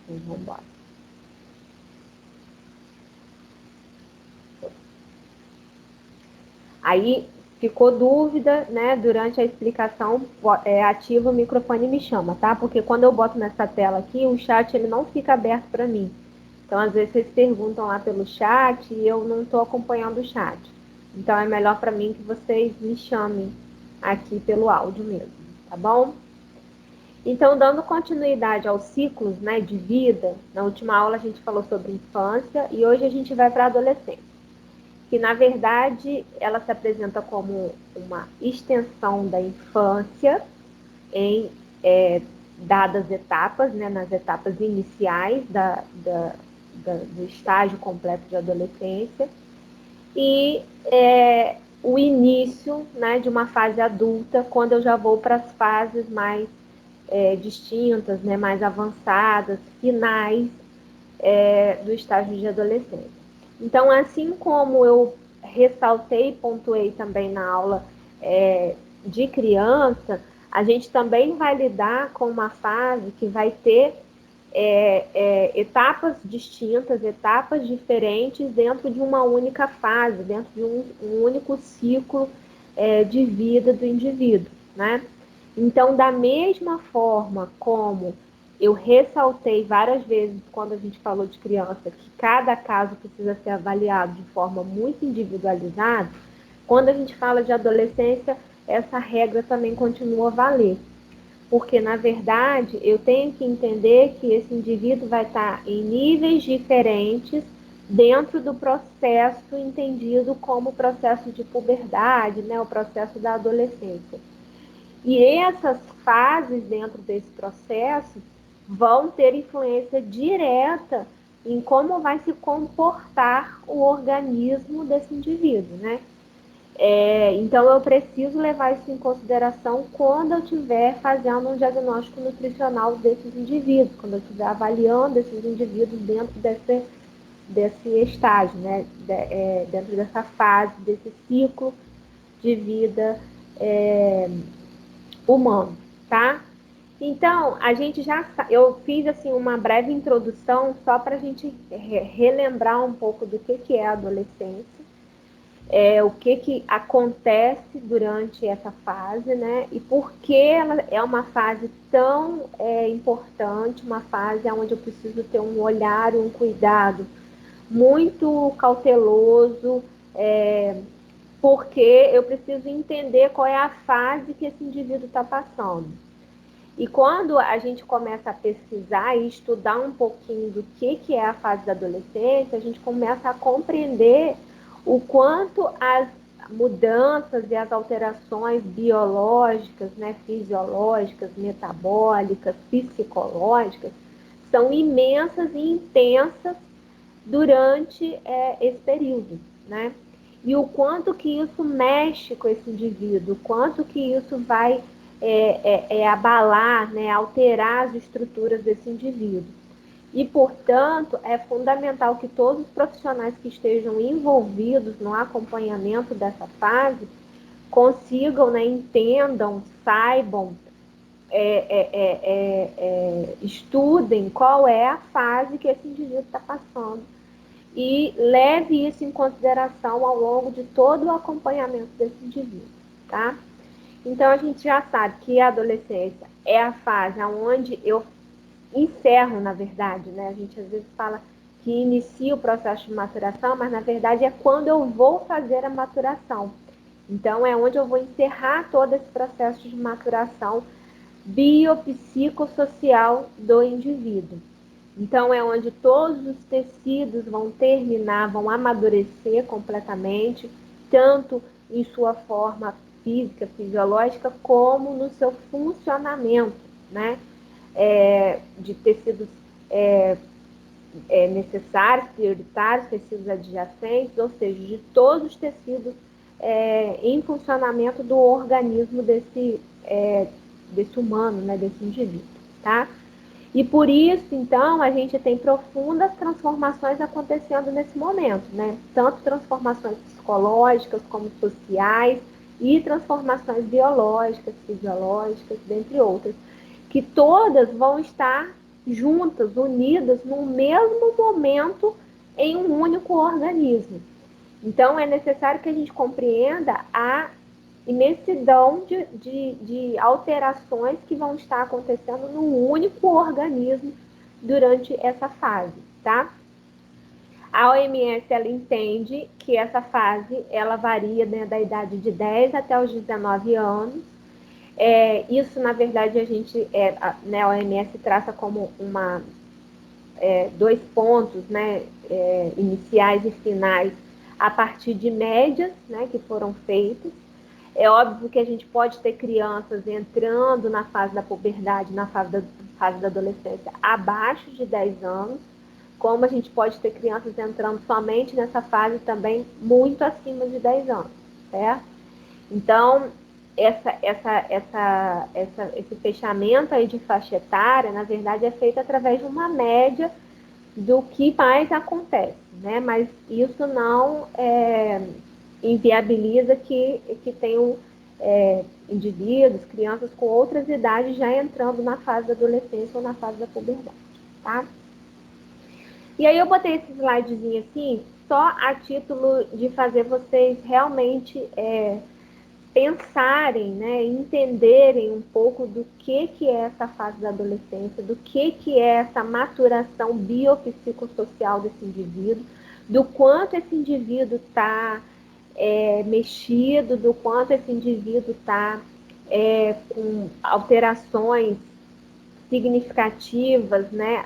Então, vamos embora. Aí ficou dúvida, né? Durante a explicação, ativa o microfone e me chama, tá? Porque quando eu boto nessa tela aqui, o chat ele não fica aberto para mim. Então, às vezes vocês perguntam lá pelo chat e eu não estou acompanhando o chat. Então, é melhor para mim que vocês me chamem aqui pelo áudio mesmo, tá bom? Então, dando continuidade aos ciclos, né, de vida, na última aula a gente falou sobre infância e hoje a gente vai para a adolescência, que na verdade ela se apresenta como uma extensão da infância em dadas etapas, né, nas etapas iniciais do estágio completo de adolescência e o início, né, de uma fase adulta, quando eu já vou para as fases mais distintas, né, mais avançadas, finais do estágio de adolescência. Então, assim como eu ressaltei e pontuei também na aula de criança, a gente também vai lidar com uma fase que vai ter etapas distintas, etapas diferentes dentro de uma única fase, dentro de um único ciclo de vida do indivíduo, né? Então, da mesma forma como eu ressaltei várias vezes quando a gente falou de criança que cada caso precisa ser avaliado de forma muito individualizada, quando a gente fala de adolescência, essa regra também continua a valer. Porque, na verdade, eu tenho que entender que esse indivíduo vai estar em níveis diferentes dentro do processo entendido como processo de puberdade, né, o processo da adolescência. E essas fases dentro desse processo vão ter influência direta em como vai se comportar o organismo desse indivíduo, né? Então eu preciso levar isso em consideração quando eu estiver fazendo um diagnóstico nutricional desses indivíduos, quando eu estiver avaliando esses indivíduos dentro desse estágio, né? Dentro dessa fase, desse ciclo de vida humano, tá? Então, a gente já, eu fiz assim uma breve introdução só para a gente relembrar um pouco do que é a adolescência, o que acontece durante essa fase, né? E por que ela é uma fase tão importante, uma fase onde eu preciso ter um olhar, um cuidado muito cauteloso, porque eu preciso entender qual é a fase que esse indivíduo está passando. E quando a gente começa a pesquisar e estudar um pouquinho do que é a fase da adolescência, a gente começa a compreender o quanto as mudanças e as alterações biológicas, né, fisiológicas, metabólicas, psicológicas, são imensas e intensas durante esse período, né? E o quanto que isso mexe com esse indivíduo, o quanto que isso vai abalar, né, alterar as estruturas desse indivíduo. E, portanto, é fundamental que todos os profissionais que estejam envolvidos no acompanhamento dessa fase consigam, né, entendam, saibam, estudem qual é a fase que esse indivíduo está passando e leve isso em consideração ao longo de todo o acompanhamento desse indivíduo, tá? Então a gente já sabe que a adolescência é a fase onde eu encerro, na verdade, né? A gente às vezes fala que inicia o processo de maturação, mas na verdade é quando eu vou fazer a maturação. Então é onde eu vou encerrar todo esse processo de maturação biopsicossocial do indivíduo. Então, é onde todos os tecidos vão terminar, vão amadurecer completamente, tanto em sua forma física, fisiológica, como no seu funcionamento, né? De tecidos necessários, prioritários, tecidos adjacentes, ou seja, de todos os tecidos em funcionamento do organismo desse humano, né? Desse indivíduo, tá? E por isso, então, a gente tem profundas transformações acontecendo nesse momento, né? Tanto transformações psicológicas como sociais e transformações biológicas, fisiológicas, dentre outras, que todas vão estar juntas, unidas no mesmo momento em um único organismo. Então, é necessário que a gente compreenda a imensidão de alterações que vão estar acontecendo num único organismo durante essa fase, tá? A OMS, ela entende que essa fase, ela varia, né, da idade de 10 até os 19 anos. Isso, na verdade, né, a OMS traça como dois pontos, né, iniciais e finais, a partir de médias, né, que foram feitas. É óbvio que a gente pode ter crianças entrando na fase da puberdade, na fase da adolescência, abaixo de 10 anos, como a gente pode ter crianças entrando somente nessa fase também muito acima de 10 anos, certo? Então, esse fechamento aí de faixa etária, na verdade, é feito através de uma média do que mais acontece, né? Mas isso não inviabiliza que tenham indivíduos, crianças com outras idades já entrando na fase da adolescência ou na fase da puberdade, tá? E aí eu botei esse slidezinho assim, só a título de fazer vocês realmente pensarem, né, entenderem um pouco do que é essa fase da adolescência, do que é essa maturação biopsicossocial desse indivíduo, do quanto esse indivíduo está mexido, do quanto esse indivíduo está com alterações significativas, né,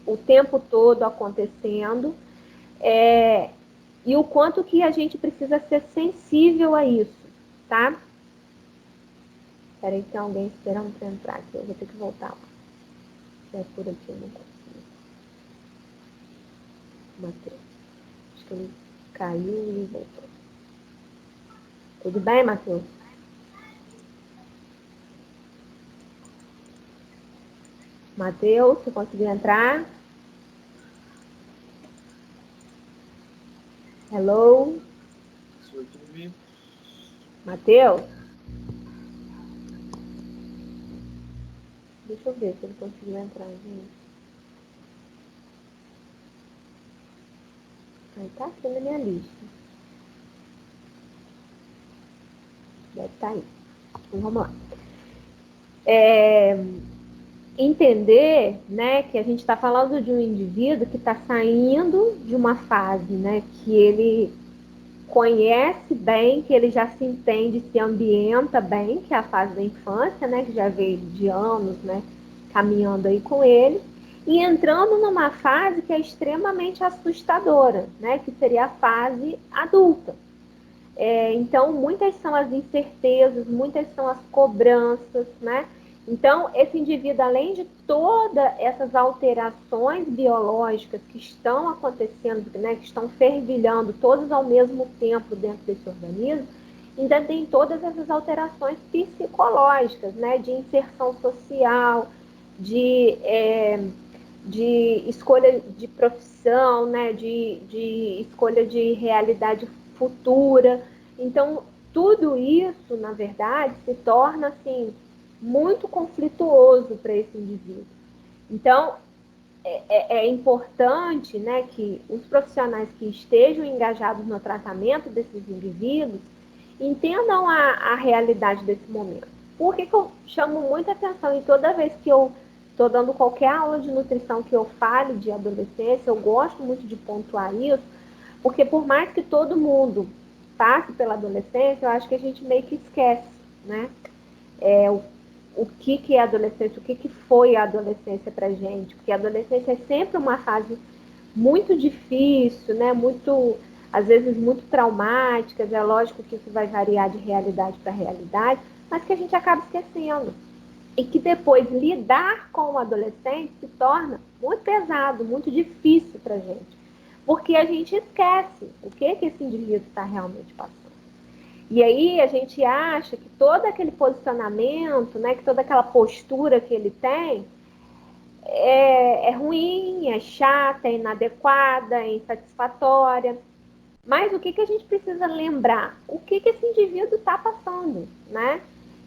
o tempo todo acontecendo, e o quanto que a gente precisa ser sensível a isso, tá? Peraí, tem alguém esperando para entrar aqui, eu vou ter que voltar lá. Se é por aqui, eu não consigo. Matheus. Acho que ele caiu e voltou. Tudo bem, Matheus? Matheus, você conseguiu entrar? Hello? Matheus? Deixa eu ver se ele conseguiu entrar, gente. Aí tá aqui na minha lista. Deve estar aí. Então vamos lá. Entender, né, que a gente está falando de um indivíduo que está saindo de uma fase, né, que ele conhece bem, que ele já se entende, se ambienta bem, que é a fase da infância, né, que já veio de anos, né, caminhando aí com ele, e entrando numa fase que é extremamente assustadora, né, que seria a fase adulta. Então, muitas são as incertezas, muitas são as cobranças, né? Então, esse indivíduo, além de todas essas alterações biológicas que estão acontecendo, né, que estão fervilhando todas ao mesmo tempo dentro desse organismo, ainda tem todas essas alterações psicológicas, né, de inserção social, de, é, de escolha de profissão, né, de escolha de realidade futura. Então, tudo isso, na verdade, se torna assim muito conflituoso para esse indivíduo. Então, é importante, né, que os profissionais que estejam engajados no tratamento desses indivíduos entendam a realidade desse momento. Por que eu chamo muita atenção e toda vez que eu estou dando qualquer aula de nutrição que eu fale de adolescência, eu gosto muito de pontuar isso, porque por mais que todo mundo passe pela adolescência, eu acho que a gente meio que esquece, né? O que é a adolescência, o que foi a adolescência pra gente, porque a adolescência é sempre uma fase muito difícil, né? Muito, às vezes muito traumática, é lógico que isso vai variar de realidade para realidade, mas que a gente acaba esquecendo. E que depois lidar com o adolescente se torna muito pesado, muito difícil para a gente. Porque a gente esquece o que esse indivíduo está realmente passando. E aí a gente acha que todo aquele posicionamento, né, que toda aquela postura que ele tem é ruim, é chata, é inadequada, é insatisfatória. Mas o que a gente precisa lembrar? O que esse indivíduo está passando, né?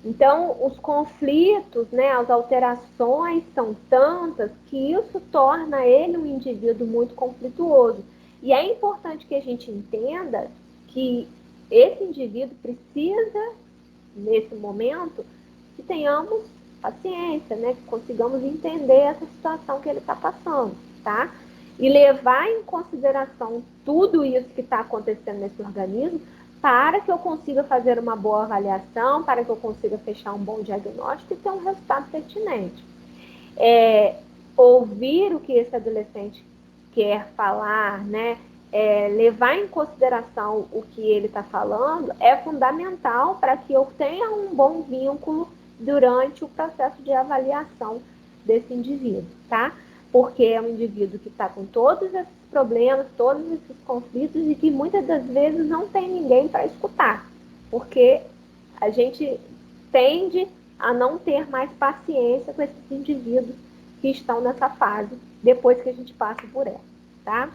Então, os conflitos, né, as alterações são tantas que isso torna ele um indivíduo muito conflituoso. E é importante que a gente entenda que esse indivíduo precisa, nesse momento, que tenhamos paciência, né, que consigamos entender essa situação que ele está passando, tá? E levar em consideração tudo isso que está acontecendo nesse organismo para que eu consiga fazer uma boa avaliação, para que eu consiga fechar um bom diagnóstico e ter um resultado pertinente. Ouvir o que esse adolescente quer falar, né? Levar em consideração o que ele está falando é fundamental para que eu tenha um bom vínculo durante o processo de avaliação desse indivíduo, tá? Porque é um indivíduo que está com todos esses problemas, todos esses conflitos e que muitas das vezes não tem ninguém para escutar, porque a gente tende a não ter mais paciência com esses indivíduos que estão nessa fase depois que a gente passa por ela, tá?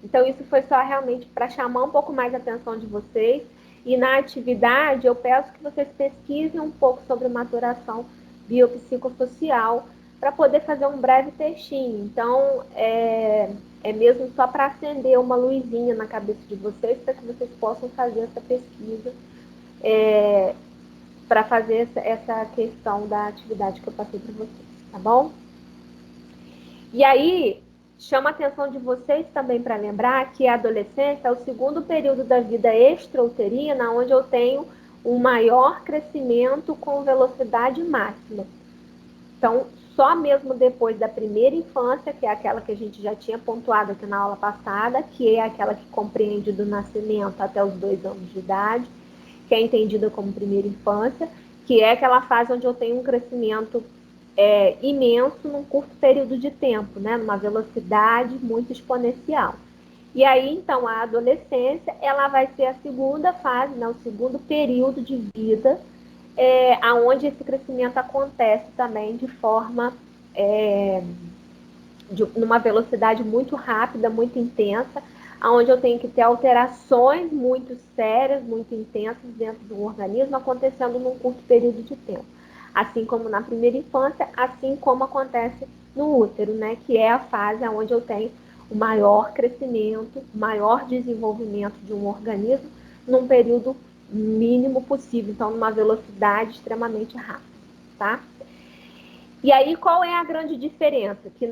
Então, isso foi só realmente para chamar um pouco mais a atenção de vocês. E na atividade, eu peço que vocês pesquisem um pouco sobre maturação biopsicossocial para poder fazer um breve textinho. Então, é mesmo só para acender uma luzinha na cabeça de vocês, para que vocês possam fazer essa pesquisa, para fazer essa questão da atividade que eu passei para vocês, tá bom? E aí, chama a atenção de vocês também para lembrar que a adolescência é o segundo período da vida extrauterina, onde eu tenho um maior crescimento com velocidade máxima. Então, só mesmo depois da primeira infância, que é aquela que a gente já tinha pontuado aqui na aula passada, que é aquela que compreende do nascimento até os 2 anos de idade, que é entendida como primeira infância, que é aquela fase onde eu tenho um crescimento imenso num curto período de tempo, né? Numa velocidade muito exponencial. E aí, então, a adolescência, ela vai ser a segunda fase, né? O segundo período de vida, aonde esse crescimento acontece também de forma, numa velocidade muito rápida, muito intensa, onde eu tenho que ter alterações muito sérias, muito intensas dentro do organismo, acontecendo num curto período de tempo. Assim como na primeira infância, assim como acontece no útero, né? Que é a fase onde eu tenho o maior crescimento, maior desenvolvimento de um organismo num período mínimo possível, então numa velocidade extremamente rápida, tá? E aí, qual é a grande diferença? Que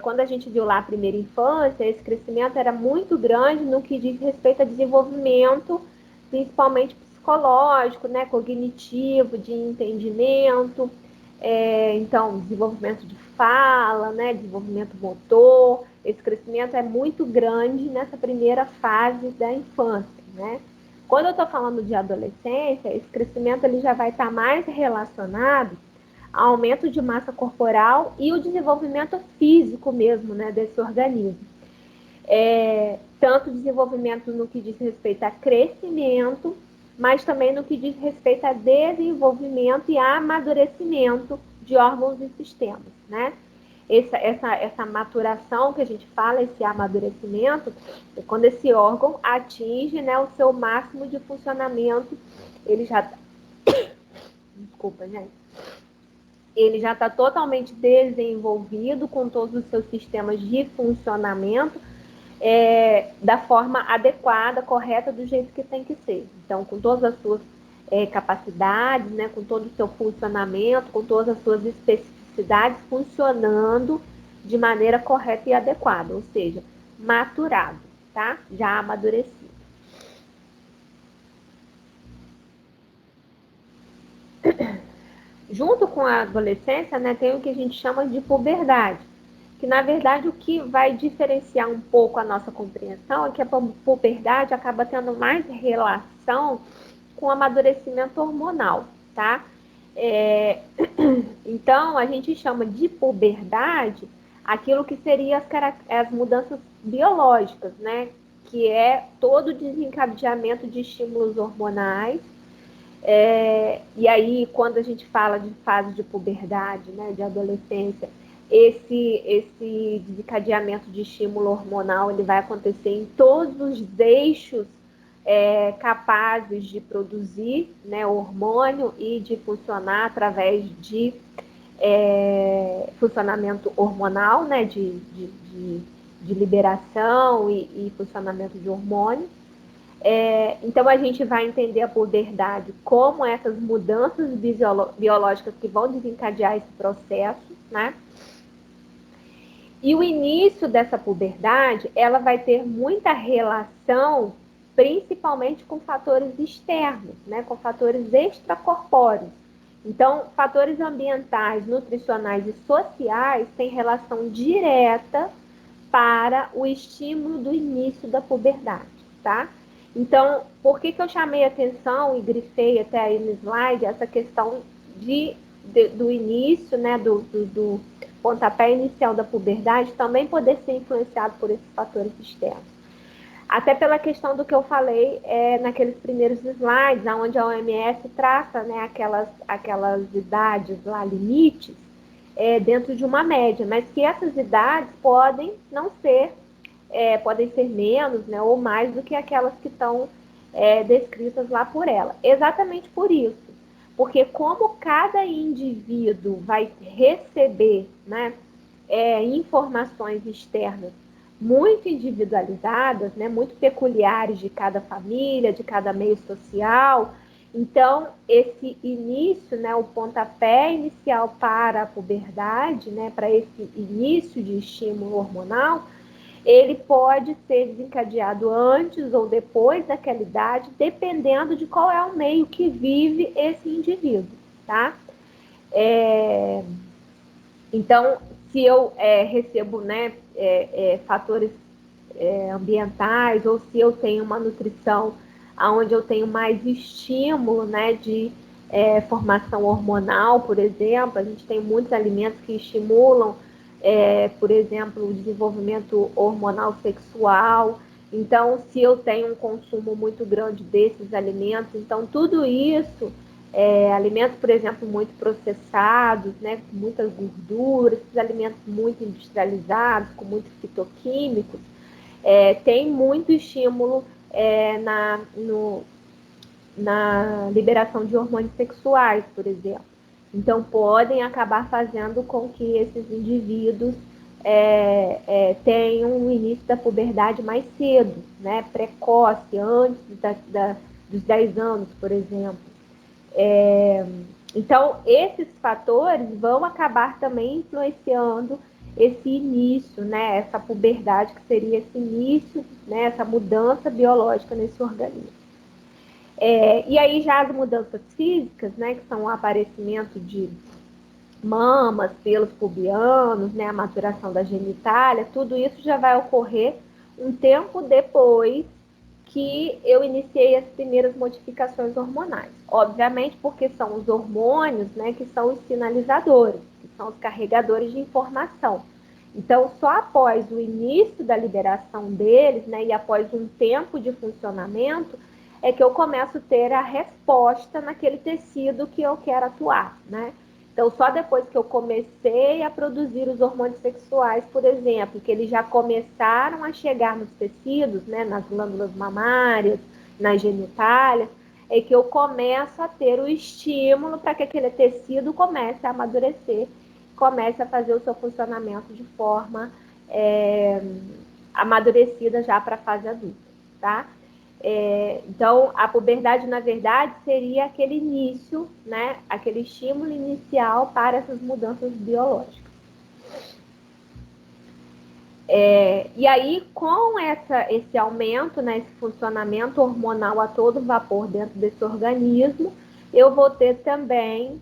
quando a gente viu lá a primeira infância, esse crescimento era muito grande no que diz respeito a desenvolvimento, principalmente psicológico, né, cognitivo, de entendimento, então, desenvolvimento de fala, né, desenvolvimento motor. Esse crescimento é muito grande nessa primeira fase da infância, né? Quando eu estou falando de adolescência, esse crescimento ele já vai estar mais relacionado aumento de massa corporal e o desenvolvimento físico mesmo, né, desse organismo. Tanto desenvolvimento no que diz respeito a crescimento, mas também no que diz respeito a desenvolvimento e amadurecimento de órgãos e sistemas, né? Essa maturação que a gente fala, esse amadurecimento, é quando esse órgão atinge, né, o seu máximo de funcionamento, ele já... Desculpa, gente. Ele já está totalmente desenvolvido com todos os seus sistemas de funcionamento da forma adequada, correta, do jeito que tem que ser. Então, com todas as suas capacidades, né, com todo o seu funcionamento, com todas as suas especificidades funcionando de maneira correta e adequada, ou seja, maturado, tá? Já amadurecido. Junto com a adolescência, né, tem o que a gente chama de puberdade, que na verdade o que vai diferenciar um pouco a nossa compreensão é que a puberdade acaba tendo mais relação com o amadurecimento hormonal, tá? Então, a gente chama de puberdade aquilo que seria as mudanças biológicas, né? Que é todo o desencadeamento de estímulos hormonais. E aí, quando a gente fala de fase de puberdade, né, de adolescência, esse desencadeamento de estímulo hormonal ele vai acontecer em todos os eixos capazes de produzir, né, hormônio e de funcionar através de funcionamento hormonal, né, de liberação e funcionamento de hormônio. Então a gente vai entender a puberdade como essas mudanças biológicas que vão desencadear esse processo, né? E o início dessa puberdade, ela vai ter muita relação, principalmente com fatores externos, né? Com fatores extracorpóreos. Então, fatores ambientais, nutricionais e sociais têm relação direta para o estímulo do início da puberdade, tá? Então, por que eu chamei atenção e grifei até aí no slide essa questão do início, né, do pontapé inicial da puberdade também poder ser influenciado por esses fatores externos? Até pela questão do que eu falei naqueles primeiros slides, onde a OMS traça, né, aquelas idades lá, limites, dentro de uma média, mas que essas idades podem não ser, podem ser menos, né, ou mais do que aquelas que estão descritas lá por ela. Exatamente por isso, porque como cada indivíduo vai receber, né, informações externas muito individualizadas, né, muito peculiares de cada família, de cada meio social. Então, esse início, né, o pontapé inicial para a puberdade, né, para esse início de estímulo hormonal, ele pode ser desencadeado antes ou depois daquela idade, dependendo de qual é o meio que vive esse indivíduo, tá? Então, se eu recebo, né, fatores ambientais, ou se eu tenho uma nutrição onde eu tenho mais estímulo, né, de formação hormonal, por exemplo, a gente tem muitos alimentos que estimulam, por exemplo, o desenvolvimento hormonal sexual. Então, se eu tenho um consumo muito grande desses alimentos, então tudo isso, alimentos, por exemplo, muito processados, né, com muitas gorduras, esses alimentos muito industrializados, com muitos fitoquímicos, tem muito estímulo na liberação de hormônios sexuais, por exemplo. Então, podem acabar fazendo com que esses indivíduos tenham um início da puberdade mais cedo, né? Precoce, antes dos 10 anos, por exemplo. Então, esses fatores vão acabar também influenciando esse início, né? Essa puberdade, que seria esse início, né? Essa mudança biológica nesse organismo. E aí já as mudanças físicas, né? Que são o aparecimento de mamas, pelos pubianos, né? A maturação da genitália, tudo isso já vai ocorrer um tempo depois que eu iniciei as primeiras modificações hormonais. Obviamente, porque são os hormônios, né, que são os sinalizadores, que são os carregadores de informação. Então, só após o início da liberação deles, né, e após um tempo de funcionamento, é que eu começo a ter a resposta naquele tecido que eu quero atuar, né? Então, só depois que eu comecei a produzir os hormônios sexuais, por exemplo, que eles já começaram a chegar nos tecidos, né, nas glândulas mamárias, nas genitálias, é que eu começo a ter o estímulo para que aquele tecido comece a amadurecer, comece a fazer o seu funcionamento de forma amadurecida já para a fase adulta, tá? Então, a puberdade, na verdade, seria aquele início, né? Aquele estímulo inicial para essas mudanças biológicas. E aí, com esse aumento, né, esse funcionamento hormonal a todo vapor dentro desse organismo, eu vou ter também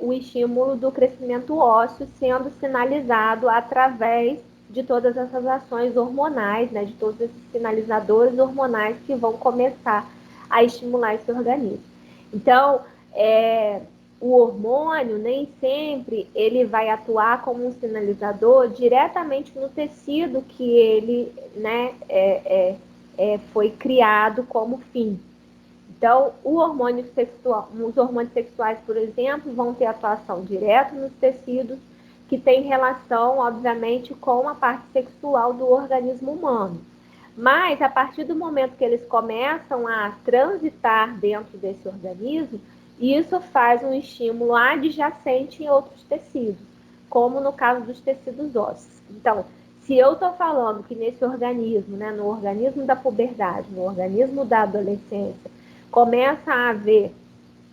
o estímulo do crescimento ósseo sendo sinalizado através de todas essas ações hormonais, né, de todos esses sinalizadores hormonais que vão começar a estimular esse organismo. Então, o hormônio nem sempre ele vai atuar como um sinalizador diretamente no tecido que ele, né, foi criado como fim. Então, os hormônios sexuais, por exemplo, vão ter atuação direta nos tecidos que tem relação, obviamente, com a parte sexual do organismo humano. Mas, a partir do momento que eles começam a transitar dentro desse organismo, isso faz um estímulo adjacente em outros tecidos, como no caso dos tecidos ósseos. Então, se eu estou falando que nesse organismo, né, no organismo da puberdade, no organismo da adolescência, começa a haver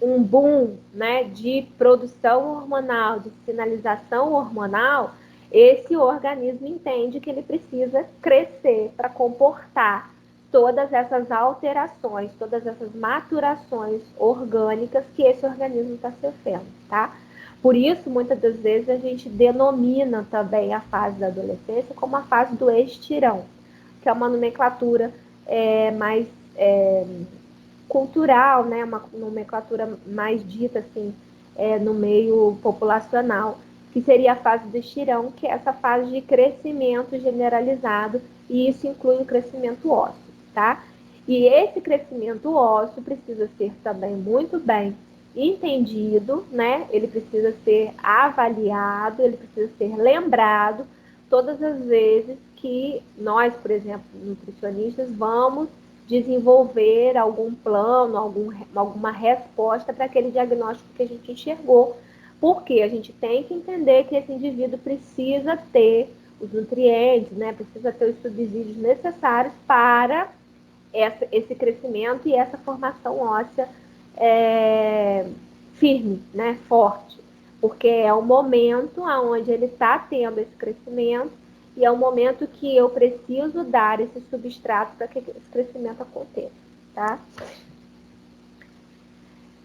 um boom, né, de produção hormonal, de sinalização hormonal, esse organismo entende que ele precisa crescer para comportar todas essas alterações, todas essas maturações orgânicas que esse organismo está sofrendo, tá? Por isso, muitas das vezes, a gente denomina também a fase da adolescência como a fase do estirão, que é uma nomenclatura mais cultural, né, uma nomenclatura mais dita assim, no meio populacional, que seria a fase do estirão, que é essa fase de crescimento generalizado, e isso inclui o crescimento ósseo, tá? E esse crescimento ósseo precisa ser também muito bem entendido, né? Ele precisa ser avaliado, ele precisa ser lembrado todas as vezes que nós, por exemplo, nutricionistas, vamos desenvolver algum plano, alguma resposta para aquele diagnóstico que a gente enxergou. Porque a gente tem que entender que esse indivíduo precisa ter os nutrientes, né? Precisa ter os subsídios necessários para esse crescimento e essa formação óssea firme, né? Forte. Porque é o momento onde ele está tendo esse crescimento e é o momento que eu preciso dar esse substrato para que esse crescimento aconteça, tá?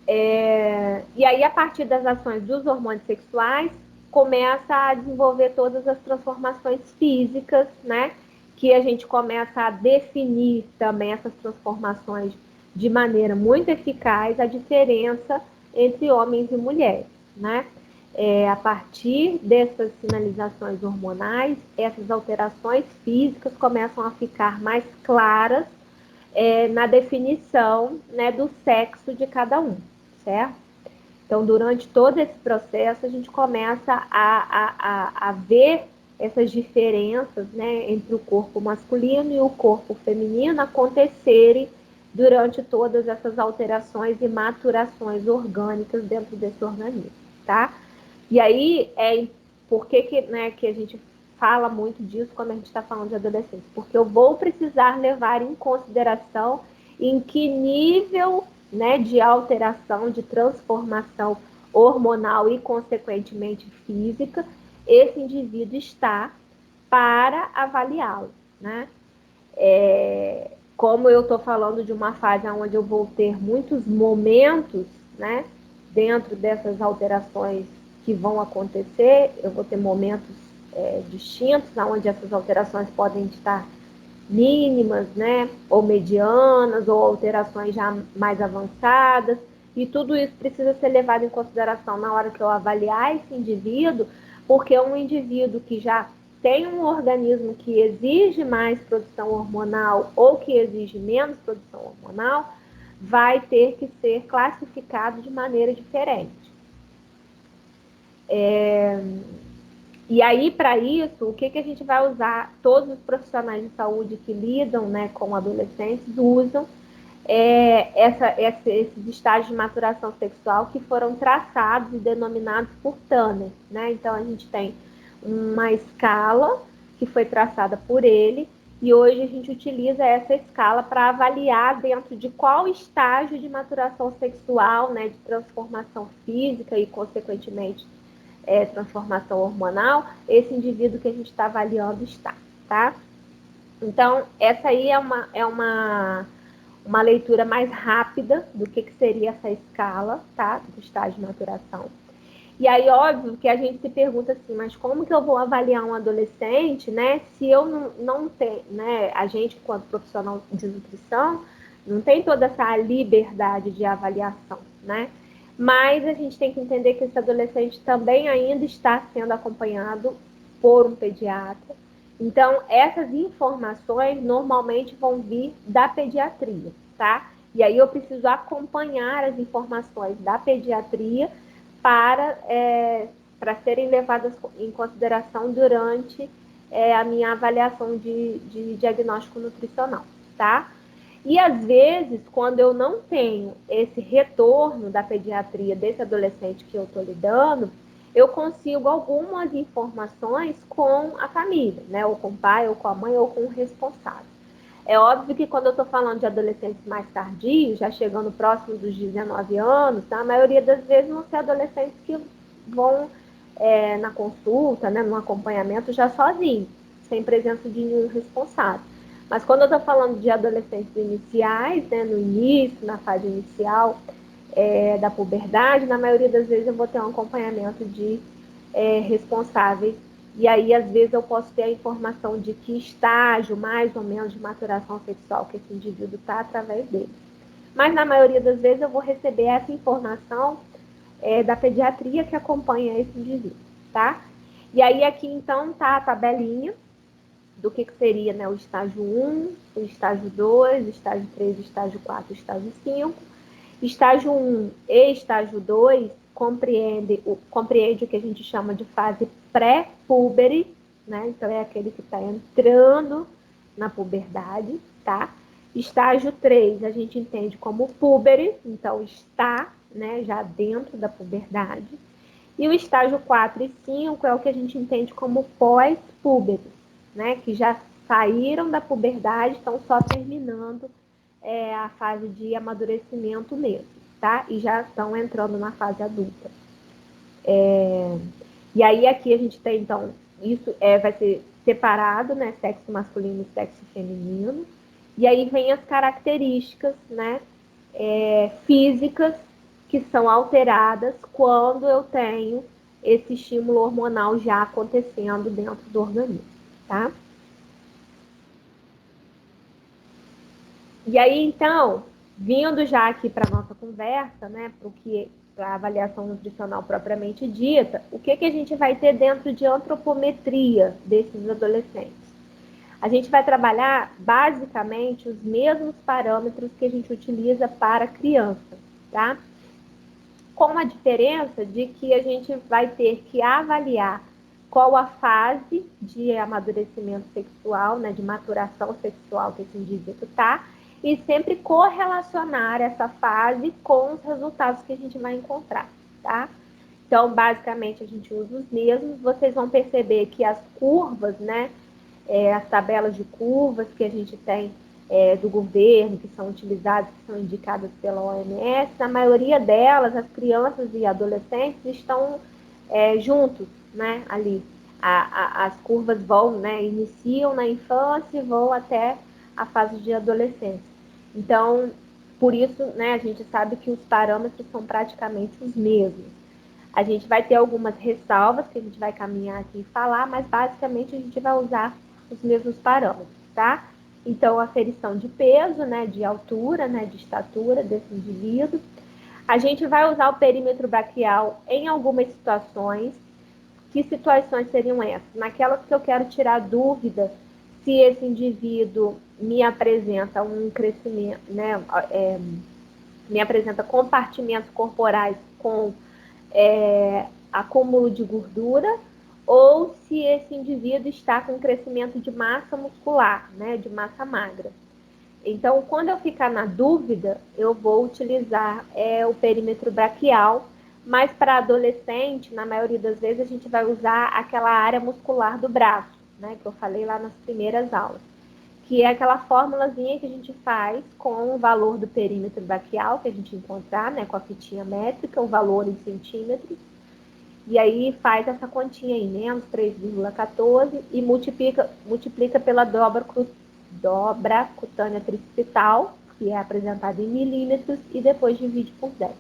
E aí, a partir das ações dos hormônios sexuais, começa a desenvolver todas as transformações físicas, né? Que a gente começa a definir também essas transformações de maneira muito eficaz, a diferença entre homens e mulheres, né? A partir dessas sinalizações hormonais, essas alterações físicas começam a ficar mais claras na definição, né, do sexo de cada um, certo? Então, durante todo esse processo, a gente começa a ver essas diferenças, né, entre o corpo masculino e o corpo feminino acontecerem durante todas essas alterações e maturações orgânicas dentro desse organismo, tá? E aí, por que, né, que a gente fala muito disso quando a gente está falando de adolescência? Porque eu vou precisar levar em consideração em que nível, né, de alteração, de transformação hormonal e, consequentemente, física, esse indivíduo está para avaliá-lo, né? Como eu estou falando de uma fase onde eu vou ter muitos momentos, né, dentro dessas alterações que vão acontecer, eu vou ter momentos distintos, onde essas alterações podem estar mínimas, né, ou medianas, ou alterações já mais avançadas, e tudo isso precisa ser levado em consideração na hora que eu avaliar esse indivíduo, porque é um indivíduo que já tem um organismo que exige mais produção hormonal ou que exige menos produção hormonal, vai ter que ser classificado de maneira diferente. E aí, para isso, o que, que a gente vai usar? Todos os profissionais de saúde que lidam, né, com adolescentes usam esses estágios de maturação sexual que foram traçados e denominados por Tanner, né? Então, a gente tem uma escala que foi traçada por ele e hoje a gente utiliza essa escala para avaliar dentro de qual estágio de maturação sexual, né, de transformação física e, consequentemente, transformação hormonal, esse indivíduo que a gente está avaliando está, tá? Então, essa aí uma leitura mais rápida do que seria essa escala, tá? Do estágio de maturação. E aí, óbvio que a gente se pergunta assim, mas como que eu vou avaliar um adolescente, né? Se eu não tenho, né? A gente, enquanto profissional de nutrição, não tem toda essa liberdade de avaliação, né? Mas a gente tem que entender que esse adolescente também ainda está sendo acompanhado por um pediatra. Então, essas informações normalmente vão vir da pediatria, tá? E aí eu preciso acompanhar as informações da pediatria para serem levadas em consideração durante a minha avaliação de diagnóstico nutricional, tá? E às vezes, quando eu não tenho esse retorno da pediatria desse adolescente que eu estou lidando, eu consigo algumas informações com a família, né? Ou com o pai, ou com a mãe, ou com o responsável. É óbvio que quando eu estou falando de adolescentes mais tardios, já chegando próximo dos 19 anos, tá? A maioria das vezes vão ser adolescentes que vão na consulta, né, no acompanhamento já sozinho, sem presença de nenhum responsável. Mas quando eu estou falando de adolescentes iniciais, né, no início, na fase inicial da puberdade, na maioria das vezes eu vou ter um acompanhamento de responsáveis. E aí, às vezes, eu posso ter a informação de que estágio, mais ou menos, de maturação sexual que esse indivíduo está através dele. Mas, na maioria das vezes, eu vou receber essa informação da pediatria que acompanha esse indivíduo, tá? E aí, aqui, então, tá a tabelinha do que seria, né, o estágio 1, o estágio 2, o estágio 3, o estágio 4, o estágio 5. Estágio 1 e estágio 2 compreende o que a gente chama de fase pré-púbere, né? Então é aquele que está entrando na puberdade, tá? Estágio 3 a gente entende como púbere, então está, né, já dentro da puberdade. E o estágio 4 e 5 é o que a gente entende como pós-púbere, né? Que já saíram da puberdade, estão só terminando a fase de amadurecimento mesmo, tá? E já estão entrando na fase adulta. E aí aqui a gente tem, então, isso vai ser separado, né? Sexo masculino e sexo feminino. E aí vem as características, né? Físicas que são alteradas quando eu tenho esse estímulo hormonal já acontecendo dentro do organismo, tá? E aí, então, vindo já aqui para a nossa conversa, né, para a avaliação nutricional propriamente dita, o que a gente vai ter dentro de antropometria desses adolescentes? A gente vai trabalhar basicamente os mesmos parâmetros que a gente utiliza para criança, tá? Com a diferença de que a gente vai ter que avaliar qual a fase de amadurecimento sexual, né, de maturação sexual que esse indivíduo está, e sempre correlacionar essa fase com os resultados que a gente vai encontrar, tá? Então, basicamente, a gente usa os mesmos. Vocês vão perceber que as curvas, né, as tabelas de curvas que a gente tem do governo, que são utilizadas, que são indicadas pela OMS, na maioria delas, as crianças e adolescentes estão juntos, né, ali. As curvas vão, né, iniciam na infância e vão até a fase de adolescência. Então, por isso, né, a gente sabe que os parâmetros são praticamente os mesmos. A gente vai ter algumas ressalvas que a gente vai caminhar aqui e falar, mas basicamente a gente vai usar os mesmos parâmetros, tá? Então, aferição de peso, né, de altura, né, de estatura desse indivíduo. A gente vai usar o perímetro braquial em algumas situações. Que situações seriam essas? Naquelas que eu quero tirar dúvida se esse indivíduo me apresenta um crescimento, né, me apresenta compartimentos corporais com acúmulo de gordura, ou se esse indivíduo está com crescimento de massa muscular, né, de massa magra. Então, quando eu ficar na dúvida, eu vou utilizar o perímetro braquial, mas para adolescente, na maioria das vezes, a gente vai usar aquela área muscular do braço, né, que eu falei lá nas primeiras aulas, que é aquela formulazinha que a gente faz com o valor do perímetro braquial, que a gente encontrar, né, com a fitinha métrica, o valor em centímetros, e aí faz essa continha aí, menos 3,14 e multiplica pela dobra cutânea tricipital, que é apresentada em milímetros, e depois divide por 10.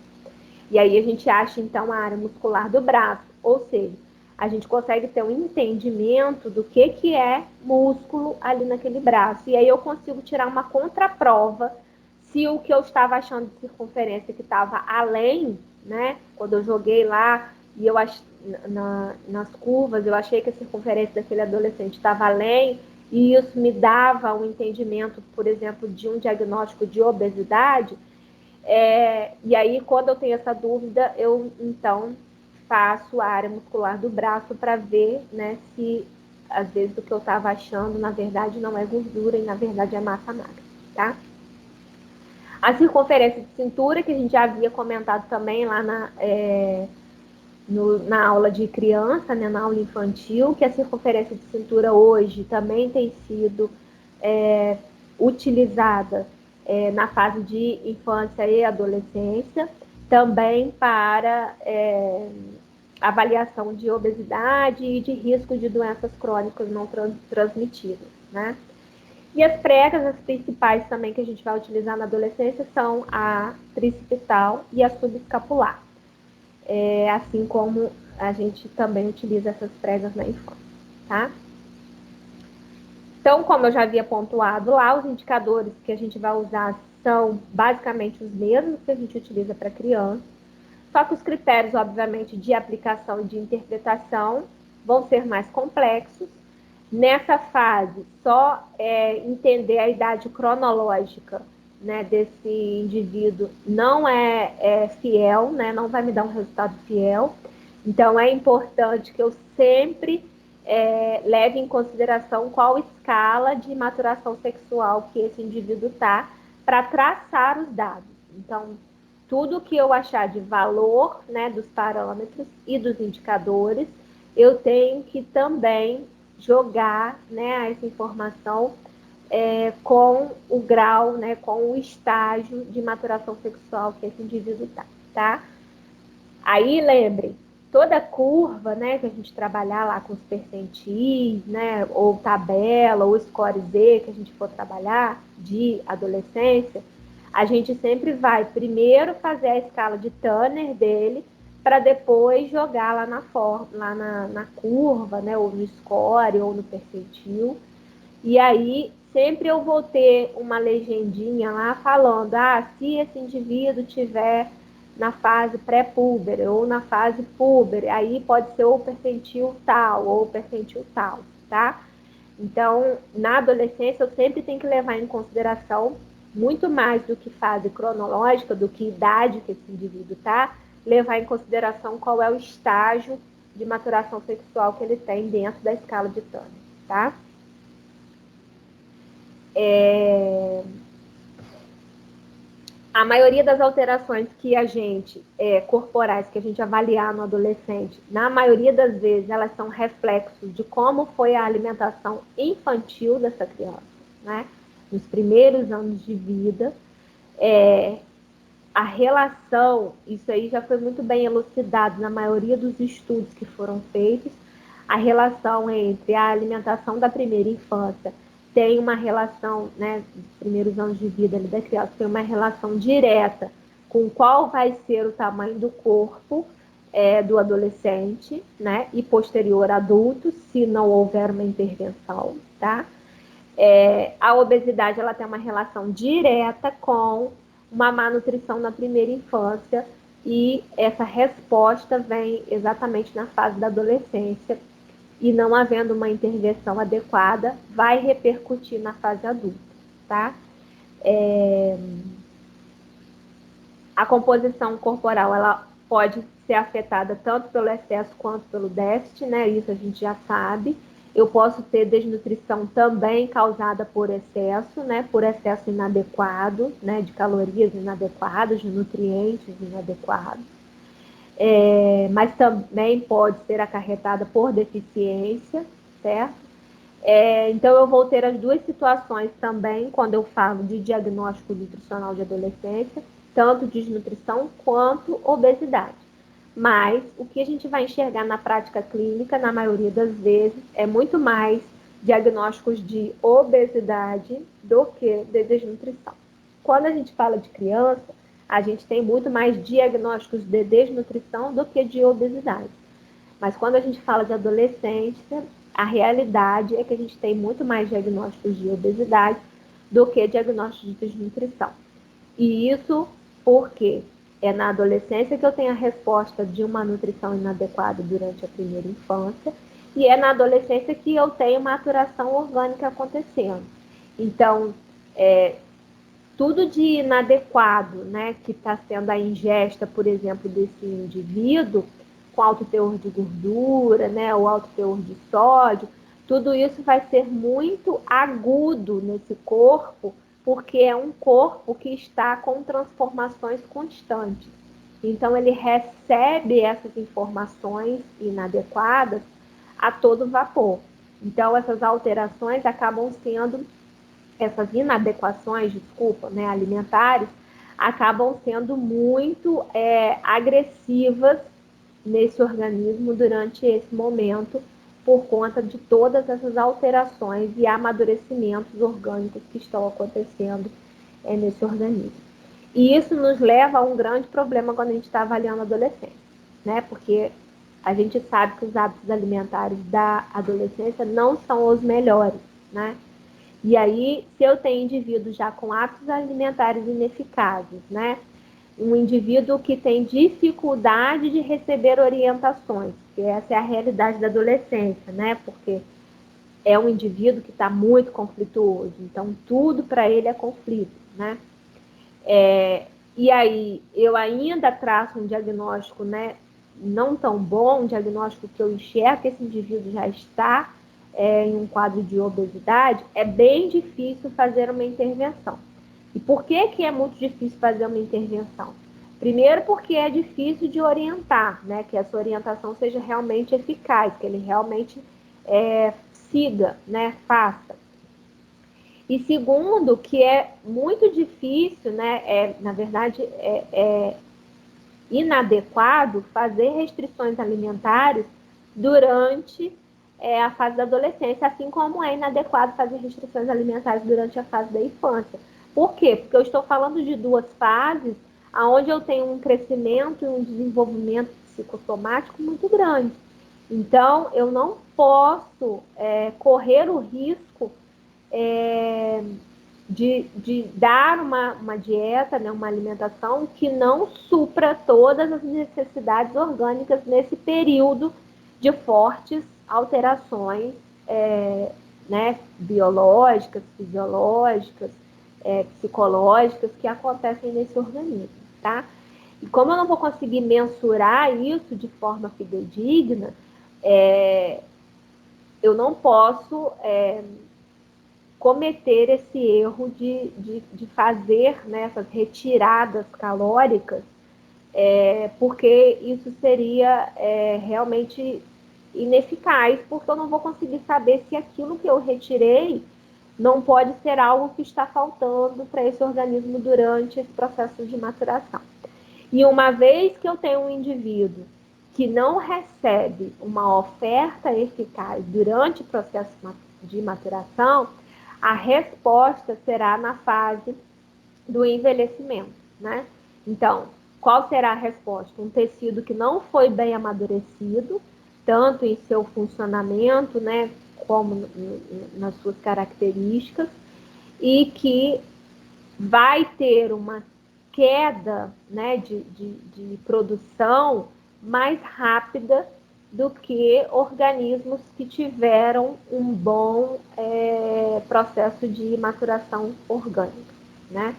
E aí a gente acha, então, a área muscular do braço, ou seja, a gente consegue ter um entendimento do que é músculo ali naquele braço. E aí eu consigo tirar uma contraprova se o que eu estava achando de circunferência que estava além, né? Quando eu joguei lá e eu ach... nas curvas, eu achei que a circunferência daquele adolescente estava além, e isso me dava um entendimento, por exemplo, de um diagnóstico de obesidade. E aí, quando eu tenho essa dúvida, eu então faço a área muscular do braço para ver, né, se às vezes, do que eu estava achando, na verdade, não é gordura e, na verdade, é massa magra, tá? A circunferência de cintura, que a gente já havia comentado também lá na aula de criança, né, na aula infantil, que a circunferência de cintura hoje também tem sido utilizada na fase de infância e adolescência, também para avaliação de obesidade e de risco de doenças crônicas não transmitidas, né? E as pregas, as principais também que a gente vai utilizar na adolescência são a tricipital e a subescapular. Assim como a gente também utiliza essas pregas na infância, tá? Então, como eu já havia pontuado lá, os indicadores que a gente vai usar são basicamente os mesmos que a gente utiliza para criança, só que os critérios, obviamente, de aplicação e de interpretação vão ser mais complexos. Nessa fase, só entender a idade cronológica, né, desse indivíduo não é fiel, né, não vai me dar um resultado fiel. Então, é importante que eu sempre leve em consideração qual escala de maturação sexual que esse indivíduo está para traçar os dados. Então, tudo que eu achar de valor, né, dos parâmetros e dos indicadores, eu tenho que também jogar, né, essa informação com o grau, né, com o estágio de maturação sexual que esse indivíduo está, tá? Aí, lembre, toda curva, né, que a gente trabalhar lá com os percentis, né, ou tabela, ou score Z, que a gente for trabalhar de adolescência, a gente sempre vai primeiro fazer a escala de Tanner dele, para depois jogar lá na curva, né, ou no score, ou no percentil. E aí, sempre eu vou ter uma legendinha lá falando, se esse indivíduo tiver na fase pré-púber ou na fase púber, aí pode ser o percentil tal ou o percentil tal, tá? Então, na adolescência, eu sempre tenho que levar em consideração, muito mais do que fase cronológica, do que idade que esse indivíduo está, levar em consideração qual é o estágio de maturação sexual que ele tem dentro da escala de Tanner, tá? A maioria das alterações que a gente, corporais, que a gente avaliar no adolescente, na maioria das vezes, elas são reflexos de como foi a alimentação infantil dessa criança, né? Nos primeiros anos de vida. A relação, isso aí já foi muito bem elucidado na maioria dos estudos que foram feitos, a relação entre a alimentação da primeira infância tem uma relação, né, dos primeiros anos de vida da criança, tem uma relação direta com qual vai ser o tamanho do corpo do adolescente, né, e posterior adulto, se não houver uma intervenção, tá? A obesidade ela tem uma relação direta com uma má nutrição na primeira infância e essa resposta vem exatamente na fase da adolescência e não havendo uma intervenção adequada, vai repercutir na fase adulta, tá? A composição corporal, ela pode ser afetada tanto pelo excesso quanto pelo déficit, né? Isso a gente já sabe. Eu posso ter desnutrição também causada por excesso, né? Por excesso inadequado, né? De calorias inadequadas, de nutrientes inadequados. Mas também pode ser acarretada por deficiência, certo? Então, eu vou ter as duas situações também quando eu falo de diagnóstico nutricional de adolescência, tanto desnutrição quanto obesidade. Mas o que a gente vai enxergar na prática clínica, na maioria das vezes, é muito mais diagnósticos de obesidade do que de desnutrição. Quando a gente fala de criança, a gente tem muito mais diagnósticos de desnutrição do que de obesidade. Mas quando a gente fala de adolescência, a realidade é que a gente tem muito mais diagnósticos de obesidade do que diagnósticos de desnutrição. E isso porque é na adolescência que eu tenho a resposta de uma nutrição inadequada durante a primeira infância e é na adolescência que eu tenho maturação orgânica acontecendo. Então, tudo de inadequado, né, que está sendo a ingesta, por exemplo, desse indivíduo, com alto teor de gordura, né, ou alto teor de sódio, tudo isso vai ser muito agudo nesse corpo, porque é um corpo que está com transformações constantes. Então, ele recebe essas informações inadequadas a todo vapor. Então, essas alterações acabam sendo, essas inadequações, desculpa, né, alimentares, acabam sendo muito agressivas nesse organismo durante esse momento, por conta de todas essas alterações e amadurecimentos orgânicos que estão acontecendo nesse organismo. E isso nos leva a um grande problema quando a gente está avaliando a adolescência, né? Porque a gente sabe que os hábitos alimentares da adolescência não são os melhores, né? E aí, se eu tenho indivíduos já com hábitos alimentares ineficazes, né? Um indivíduo que tem dificuldade de receber orientações, que essa é a realidade da adolescência, né? Porque é um indivíduo que está muito conflituoso, então tudo para ele é conflito, né? E aí eu ainda traço um diagnóstico, né, não tão bom, um diagnóstico que eu enxergo que esse indivíduo já está em um quadro de obesidade, é bem difícil fazer uma intervenção. E por que que é muito difícil fazer uma intervenção? Primeiro porque é difícil de orientar, né, que essa orientação seja realmente eficaz, que ele realmente siga, né, faça. E segundo, que é muito difícil, né, na verdade, inadequado fazer restrições alimentares durante a fase da adolescência, assim como é inadequado fazer restrições alimentares durante a fase da infância. Por quê? Porque eu estou falando de duas fases onde eu tenho um crescimento e um desenvolvimento psicossomático muito grande. Então, eu não posso correr o risco é, de dar uma dieta, né, uma alimentação que não supra todas as necessidades orgânicas nesse período de fortes alterações né, biológicas, fisiológicas, psicológicas que acontecem nesse organismo, tá? E como eu não vou conseguir mensurar isso de forma fidedigna, eu não posso cometer esse erro de fazer, né, essas retiradas calóricas, porque isso seria realmente ineficaz, porque eu não vou conseguir saber se aquilo que eu retirei não pode ser algo que está faltando para esse organismo durante esse processo de maturação. E uma vez que eu tenho um indivíduo que não recebe uma oferta eficaz durante o processo de maturação, a resposta será na fase do envelhecimento, né? Então, qual será a resposta? Um tecido que não foi bem amadurecido, tanto em seu funcionamento, né, como nas suas características, e que vai ter uma queda, né, de produção mais rápida do que organismos que tiveram um bom processo de maturação orgânica, né?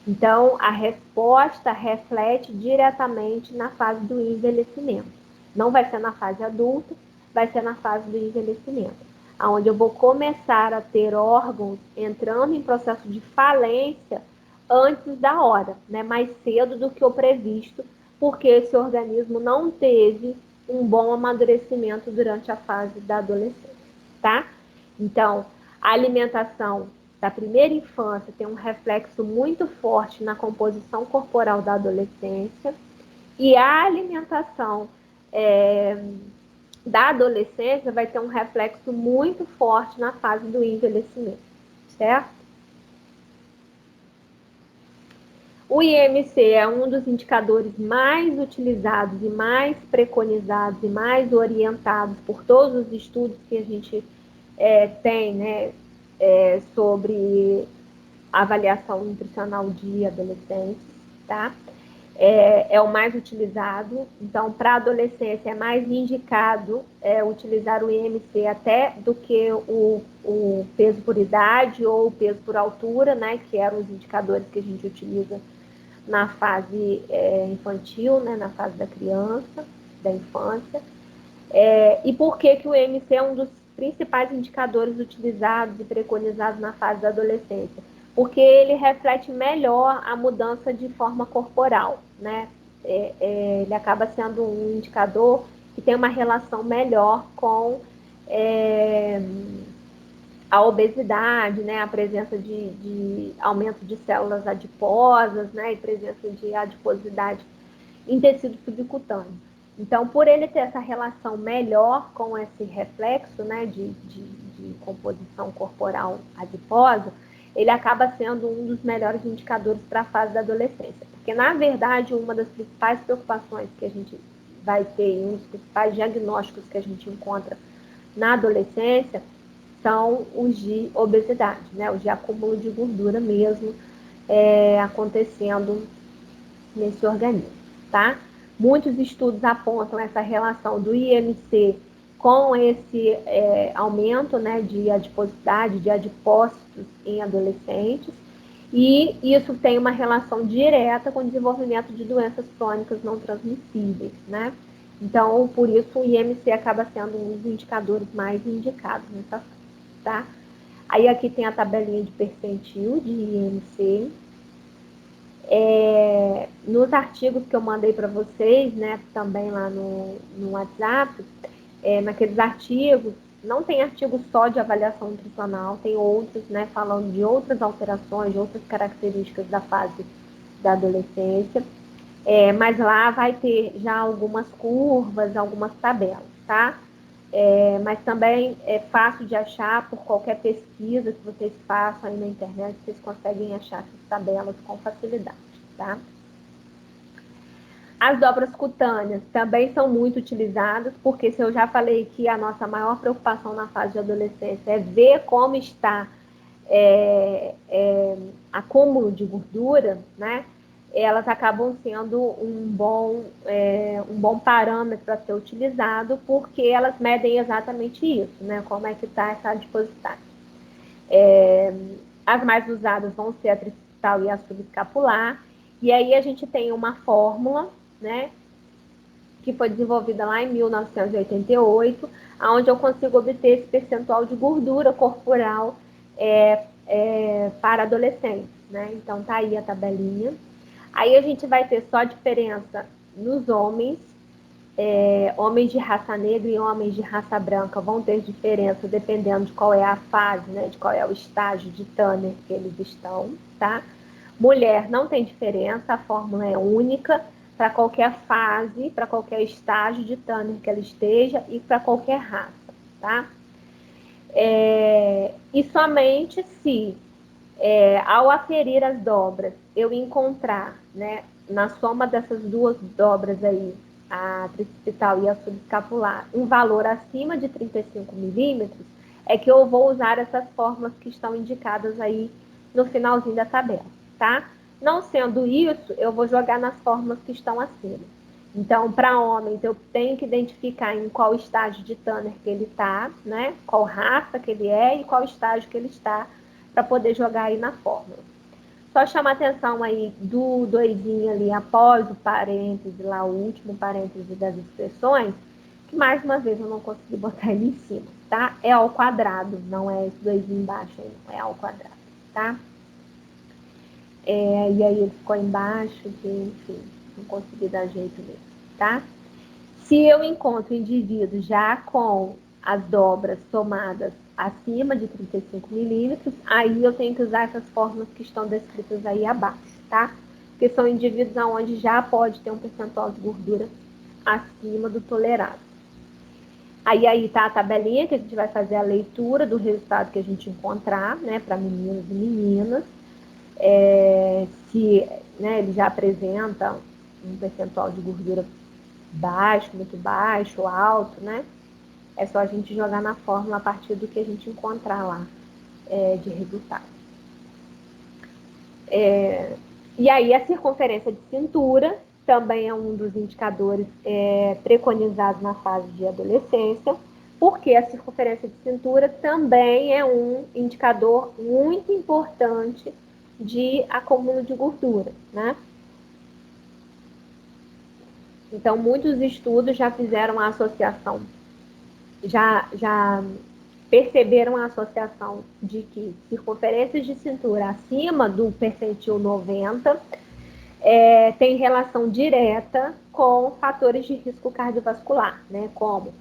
Então, a resposta reflete diretamente na fase do envelhecimento. Não vai ser na fase adulta, vai ser na fase do envelhecimento, onde eu vou começar a ter órgãos entrando em processo de falência antes da hora, né? Mais cedo do que o previsto, porque esse organismo não teve um bom amadurecimento durante a fase da adolescência, tá? Então, a alimentação da primeira infância tem um reflexo muito forte na composição corporal da adolescência, e a alimentação da adolescência vai ter um reflexo muito forte na fase do envelhecimento, certo? O IMC é um dos indicadores mais utilizados e mais preconizados e mais orientados por todos os estudos que a gente tem, né, sobre avaliação nutricional de adolescentes, tá? É o mais utilizado. Então, para adolescência, é mais indicado utilizar o IMC até do que o peso por idade ou o peso por altura, né? Que eram os indicadores que a gente utiliza na fase infantil, né? Na fase da criança, da infância. E por que que o IMC é um dos principais indicadores utilizados e preconizados na fase da adolescência, porque ele reflete melhor a mudança de forma corporal, né? Ele acaba sendo um indicador que tem uma relação melhor com a obesidade, né? A presença de aumento de células adiposas, né? E presença de adiposidade em tecido subcutâneo. Então, por ele ter essa relação melhor com esse reflexo, né, de composição corporal adiposa, ele acaba sendo um dos melhores indicadores para a fase da adolescência. Porque, na verdade, uma das principais preocupações que a gente vai ter, um dos principais diagnósticos que a gente encontra na adolescência, são os de obesidade, né, os de acúmulo de gordura mesmo acontecendo nesse organismo, tá? Muitos estudos apontam essa relação do IMC com esse aumento, né, de adiposidade, de adipócitos em adolescentes, e isso tem uma relação direta com o desenvolvimento de doenças crônicas não transmissíveis, né? Então, por isso, o IMC acaba sendo um dos indicadores mais indicados nessa fase, tá? Aí aqui tem a tabelinha de percentil de IMC. Nos artigos que eu mandei para vocês, né, também lá no WhatsApp, naqueles artigos, não tem artigo só de avaliação nutricional, tem outros, né, falando de outras alterações, de outras características da fase da adolescência, mas lá vai ter já algumas curvas, algumas tabelas, tá? Mas também é fácil de achar por qualquer pesquisa que vocês façam aí na internet, vocês conseguem achar essas tabelas com facilidade, tá? As dobras cutâneas também são muito utilizadas, porque se eu já falei que a nossa maior preocupação na fase de adolescência é ver como está acúmulo de gordura, né? Elas acabam sendo um bom parâmetro para ser utilizado, porque elas medem exatamente isso, né? Como é que está essa adiposidade. As mais usadas vão ser a tricetal e a subescapular, e aí a gente tem uma fórmula, né, que foi desenvolvida lá em 1988, onde eu consigo obter esse percentual de gordura corporal para adolescentes, né? Então tá aí a tabelinha. Aí a gente vai ter só diferença nos homens, homens de raça negra e homens de raça branca vão ter diferença dependendo de qual é a fase, né, de qual é o estágio de Tanner que eles estão, tá? Mulher não tem diferença, a fórmula é única para qualquer fase, para qualquer estágio de Tanner que ela esteja e para qualquer raça, tá? E somente se, ao aferir as dobras, eu encontrar, né, na soma dessas duas dobras aí, a tricipital e a subescapular, um valor acima de 35 milímetros, é que eu vou usar essas fórmulas que estão indicadas aí no finalzinho da tabela, tá? Não sendo isso, eu vou jogar nas fórmulas que estão acima. Então, para homens, eu tenho que identificar em qual estágio de Tanner que ele está, né? Qual raça que ele é e qual estágio que ele está, para poder jogar aí na fórmula. Só chamar atenção aí do doisinho ali após o parêntese, lá o último parêntese das expressões, que mais uma vez eu não consegui botar ele em cima, tá? É ao quadrado, não é esse doisinho embaixo aí, não, é ao quadrado, tá? E aí ele ficou embaixo, que, enfim, não consegui dar jeito mesmo, tá? Se eu encontro indivíduos já com as dobras somadas acima de 35 milímetros, aí eu tenho que usar essas fórmulas que estão descritas aí abaixo, tá? Porque são indivíduos onde já pode ter um percentual de gordura acima do tolerado. Aí tá a tabelinha que a gente vai fazer a leitura do resultado que a gente encontrar, né, para meninos e meninas. Se, né, ele já apresenta um percentual de gordura baixo, muito baixo, alto, né? É só a gente jogar na fórmula a partir do que a gente encontrar lá de resultado. E aí a circunferência de cintura também é um dos indicadores preconizados na fase de adolescência, porque a circunferência de cintura também é um indicador muito importante de acúmulo de gordura, né? Então, muitos estudos já fizeram a associação, já perceberam a associação de que circunferências de cintura acima do percentil 90 tem relação direta com fatores de risco cardiovascular, né, como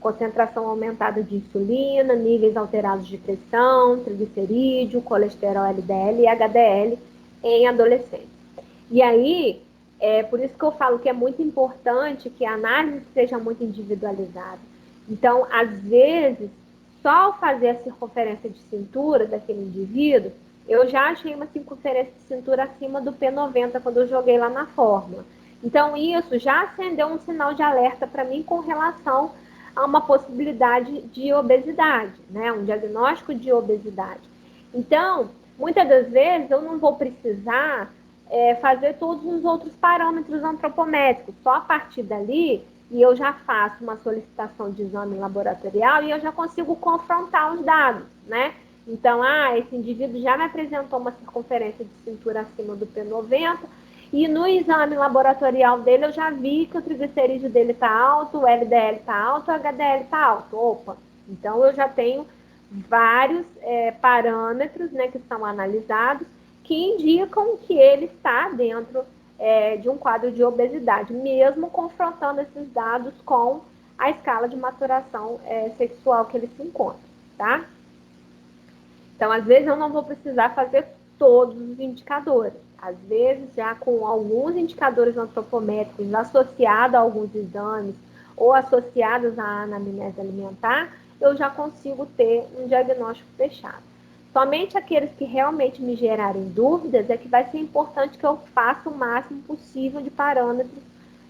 concentração aumentada de insulina, níveis alterados de pressão, triglicerídeo, colesterol LDL e HDL em adolescentes. E aí, por isso que eu falo que é muito importante que a análise seja muito individualizada. Então, às vezes, só ao fazer a circunferência de cintura daquele indivíduo, eu já achei uma circunferência de cintura acima do P90 quando eu joguei lá na fórmula. Então, isso já acendeu um sinal de alerta para mim com relação a uma possibilidade de obesidade, né? Um diagnóstico de obesidade. Então, muitas das vezes eu não vou precisar fazer todos os outros parâmetros antropométricos, só a partir dali e eu já faço uma solicitação de exame laboratorial e eu já consigo confrontar os dados, né? Então, esse indivíduo já me apresentou uma circunferência de cintura acima do P90 e no exame laboratorial dele eu já vi que o triglicerídeo dele está alto, o LDL está alto, o HDL está alto. Opa, então eu já tenho vários parâmetros, né, que são analisados que indicam que ele está dentro de um quadro de obesidade, mesmo confrontando esses dados com a escala de maturação sexual que ele se encontra, tá? Então, às vezes, eu não vou precisar fazer todos os indicadores. Às vezes, já com alguns indicadores antropométricos associados a alguns exames ou associados à anamnese alimentar, eu já consigo ter um diagnóstico fechado. Somente aqueles que realmente me gerarem dúvidas é que vai ser importante que eu faça o máximo possível de parâmetros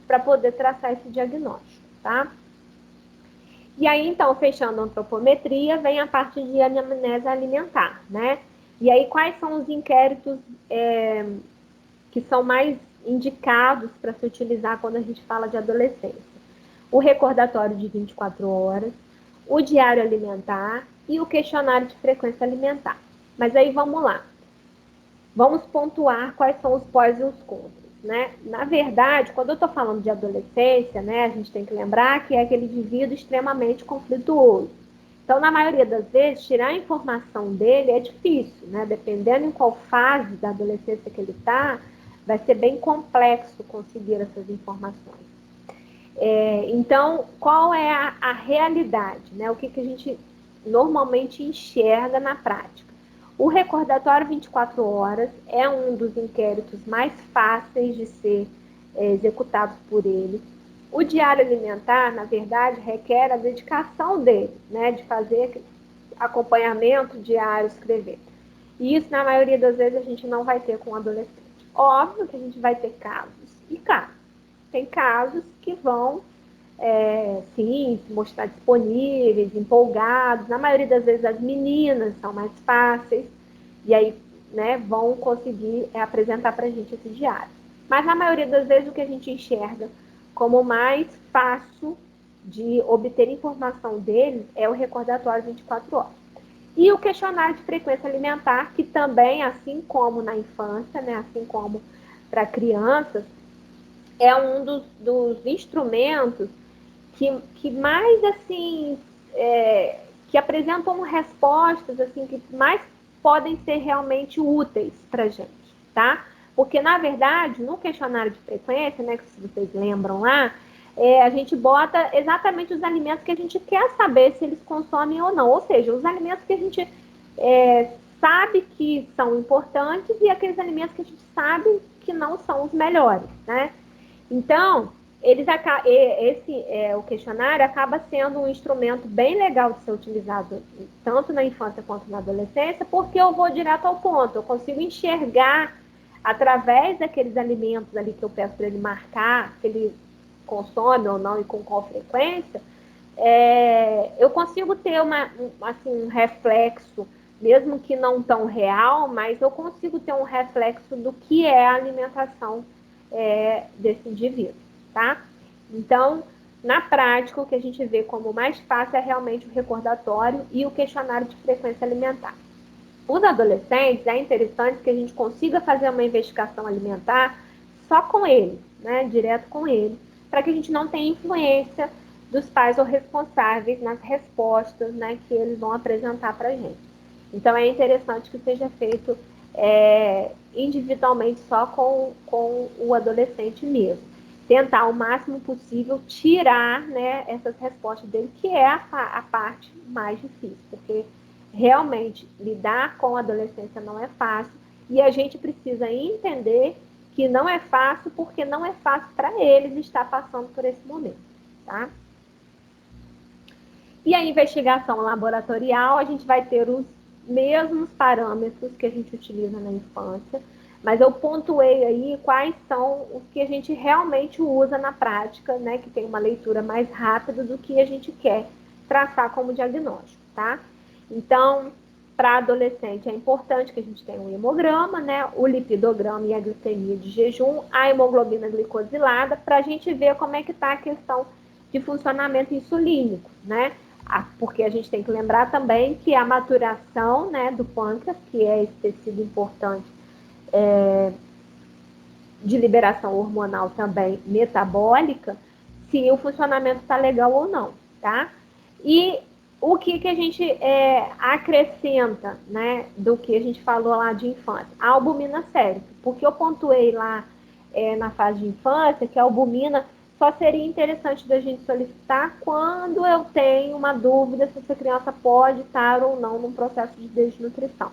para poder traçar esse diagnóstico, tá? E aí, então, fechando a antropometria, vem a parte de anamnese alimentar, né? E aí, quais são os inquéritos que são mais indicados para se utilizar quando a gente fala de adolescência? O recordatório de 24 horas, o diário alimentar e o questionário de frequência alimentar. Mas aí, vamos lá. Vamos pontuar quais são os pós e os contras. Né? Na verdade, quando eu estou falando de adolescência, né, a gente tem que lembrar que é aquele indivíduo extremamente conflituoso. Então, na maioria das vezes, tirar a informação dele é difícil, né? Dependendo em qual fase da adolescência que ele está, vai ser bem complexo conseguir essas informações. Então, qual é a realidade? Né? O que a gente normalmente enxerga na prática? O recordatório 24 horas é um dos inquéritos mais fáceis de ser executados por ele. O diário alimentar, na verdade, requer a dedicação dele, né, de fazer acompanhamento diário, escrever. E isso, na maioria das vezes, a gente não vai ter com adolescente. Óbvio que a gente vai ter casos e casos. Tem casos que vão, sim, se mostrar disponíveis, empolgados. Na maioria das vezes, as meninas são mais fáceis e aí, né, vão conseguir apresentar para a gente esse diário. Mas na maioria das vezes o que a gente enxerga como mais fácil de obter informação deles é o recordatório 24 horas. E o questionário de frequência alimentar, que também, assim como na infância, né, assim como para crianças, é um dos instrumentos que mais, assim, que apresentam respostas, assim, que mais podem ser realmente úteis para a gente, tá? Porque, na verdade, no questionário de frequência, né, que se vocês lembram lá, a gente bota exatamente os alimentos que a gente quer saber se eles consomem ou não. Ou seja, os alimentos que a gente sabe que são importantes e aqueles alimentos que a gente sabe que não são os melhores, né? Então, o questionário acaba sendo um instrumento bem legal de ser utilizado tanto na infância quanto na adolescência, porque eu vou direto ao ponto, eu consigo enxergar através daqueles alimentos ali que eu peço para ele marcar, se ele consome ou não e com qual frequência, eu consigo ter um reflexo, mesmo que não tão real, mas eu consigo ter um reflexo do que é a alimentação desse indivíduo, tá? Então, na prática, o que a gente vê como mais fácil é realmente o recordatório e o questionário de frequência alimentar. Os adolescentes, é interessante que a gente consiga fazer uma investigação alimentar só com ele, né? Direto com ele, para que a gente não tenha influência dos pais ou responsáveis nas respostas, né, que eles vão apresentar para a gente. Então, é interessante que seja feito individualmente só com o adolescente mesmo. Tentar o máximo possível tirar, né, essas respostas dele, que é a parte mais difícil, porque realmente lidar com a adolescência não é fácil e a gente precisa entender que não é fácil porque não é fácil para eles estar passando por esse momento, tá? E a investigação laboratorial, a gente vai ter os mesmos parâmetros que a gente utiliza na infância, mas eu pontuei aí quais são os que a gente realmente usa na prática, né, que tem uma leitura mais rápida do que a gente quer traçar como diagnóstico, tá? Então, para adolescente é importante que a gente tenha um hemograma, né, o lipidograma e a glicemia de jejum, a hemoglobina glicosilada, para a gente ver como é que está a questão de funcionamento insulínico, né? Porque a gente tem que lembrar também que a maturação, né, do pâncreas, que é esse tecido importante de liberação hormonal também metabólica, se o funcionamento está legal ou não, tá? E o que a gente acrescenta, né, do que a gente falou lá de infância? A albumina sérica, porque eu pontuei lá na fase de infância que a albumina só seria interessante da gente solicitar quando eu tenho uma dúvida se essa criança pode estar ou não num processo de desnutrição.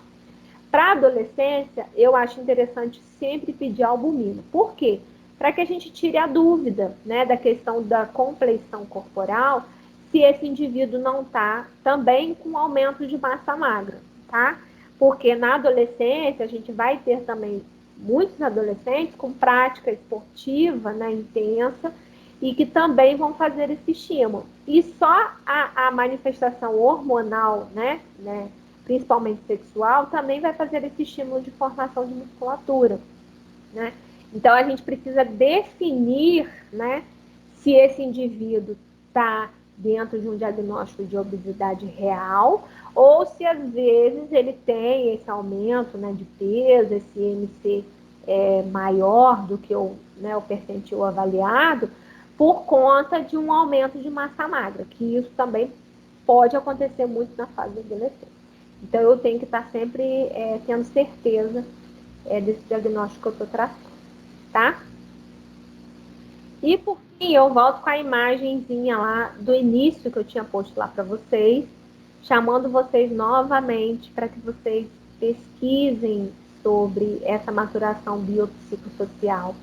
Para a adolescência, eu acho interessante sempre pedir albumina. Por quê? Para que a gente tire a dúvida, né, da questão da compleição corporal, se esse indivíduo não está também com aumento de massa magra, tá? Porque na adolescência a gente vai ter também muitos adolescentes com prática esportiva, né, intensa, e que também vão fazer esse estímulo. E só a manifestação hormonal, né, principalmente sexual, também vai fazer esse estímulo de formação de musculatura, né? Então a gente precisa definir, né, se esse indivíduo está dentro de um diagnóstico de obesidade real ou se às vezes ele tem esse aumento, né, de peso, esse IMC maior do que o percentil avaliado, por conta de um aumento de massa magra, que isso também pode acontecer muito na fase da adolescência. Então, eu tenho que estar sempre tendo certeza desse diagnóstico que eu estou traçando, tá? E, por fim, eu volto com a imagenzinha lá do início que eu tinha posto lá para vocês, chamando vocês novamente para que vocês pesquisem sobre essa maturação biopsicossocial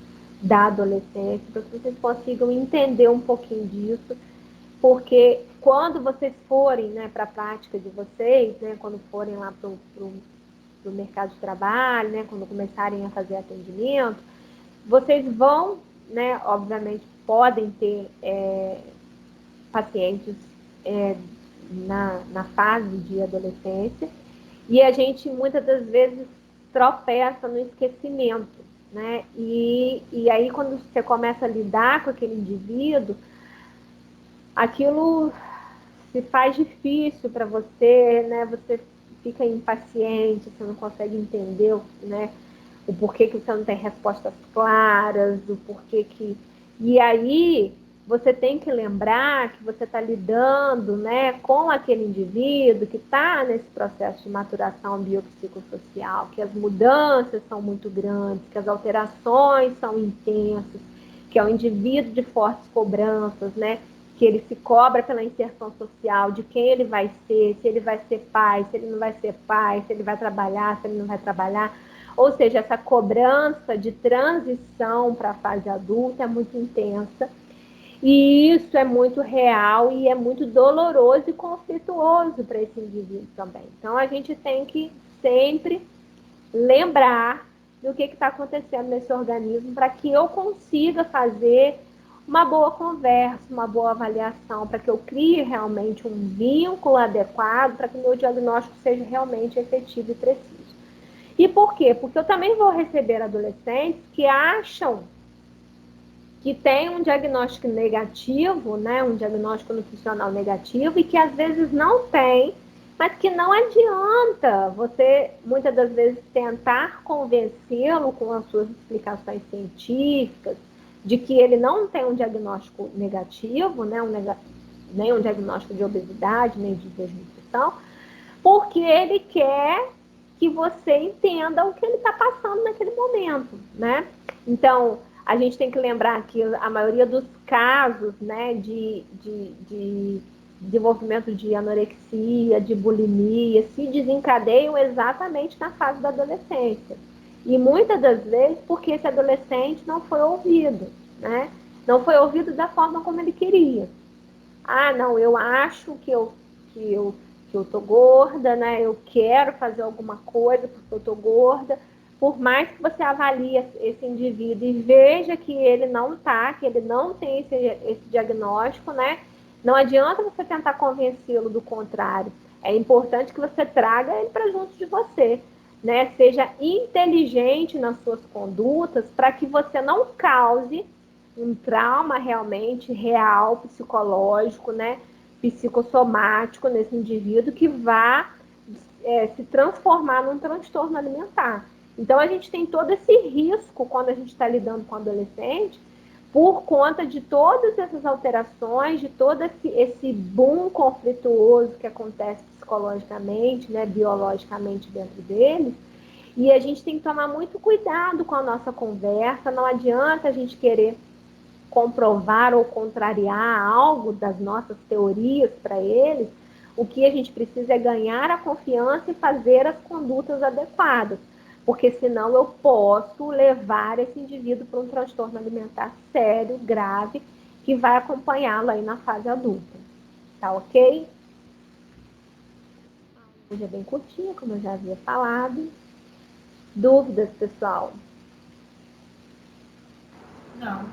da adolescência, para que vocês consigam entender um pouquinho disso, porque quando vocês forem, né, para a prática de vocês, né, quando forem lá para o mercado de trabalho, né, quando começarem a fazer atendimento, vocês vão, né, obviamente, podem ter pacientes na fase de adolescência, e a gente muitas das vezes tropeça no esquecimento, né? E aí quando você começa a lidar com aquele indivíduo, aquilo se faz difícil para você, né? Você fica impaciente, você não consegue entender, né? O porquê que você não tem respostas claras, o porquê que... E aí você tem que lembrar que você está lidando, né, com aquele indivíduo que está nesse processo de maturação biopsicossocial, que as mudanças são muito grandes, que as alterações são intensas, que é um indivíduo de fortes cobranças, né? Que ele se cobra pela inserção social, de quem ele vai ser, se ele vai ser pai, se ele não vai ser pai, se ele vai trabalhar, se ele não vai trabalhar. Ou seja, essa cobrança de transição para a fase adulta é muito intensa. E isso é muito real e é muito doloroso e conflituoso para esse indivíduo também. Então, a gente tem que sempre lembrar do que está acontecendo nesse organismo para que eu consiga fazer uma boa conversa, uma boa avaliação, para que eu crie realmente um vínculo adequado, para que o meu diagnóstico seja realmente efetivo e preciso. E por quê? Porque eu também vou receber adolescentes que acham que tem um diagnóstico negativo, né, um diagnóstico nutricional negativo, e que às vezes não tem, mas que não adianta você, muitas das vezes, tentar convencê-lo com as suas explicações científicas de que ele não tem um diagnóstico negativo, né, nem um diagnóstico de obesidade, nem de desnutrição, porque ele quer que você entenda o que ele está passando naquele momento, né? Então, a gente tem que lembrar que a maioria dos casos, né, de desenvolvimento de anorexia, de bulimia, se desencadeiam exatamente na fase da adolescência. E muitas das vezes porque esse adolescente não foi ouvido, né? Não foi ouvido da forma como ele queria. Ah, não, eu acho que eu, que eu tô gorda, né? Eu quero fazer alguma coisa porque eu tô gorda. Por mais que você avalie esse indivíduo e veja que ele não tá, que ele não tem esse diagnóstico, né? Não adianta você tentar convencê-lo do contrário. É importante que você traga ele para junto de você, né? Seja inteligente nas suas condutas para que você não cause um trauma realmente real, psicológico, né? Psicossomático nesse indivíduo que vá se transformar num transtorno alimentar. Então, a gente tem todo esse risco quando a gente está lidando com adolescente, por conta de todas essas alterações, de todo esse boom conflituoso que acontece psicologicamente, né, biologicamente dentro deles. E a gente tem que tomar muito cuidado com a nossa conversa, não adianta a gente querer comprovar ou contrariar algo das nossas teorias para eles, o que a gente precisa é ganhar a confiança e fazer as condutas adequadas, porque senão eu posso levar esse indivíduo para um transtorno alimentar sério, grave, que vai acompanhá-lo aí na fase adulta. Tá ok? Hoje é bem curtinha, como eu já havia falado. Dúvidas, pessoal? Não.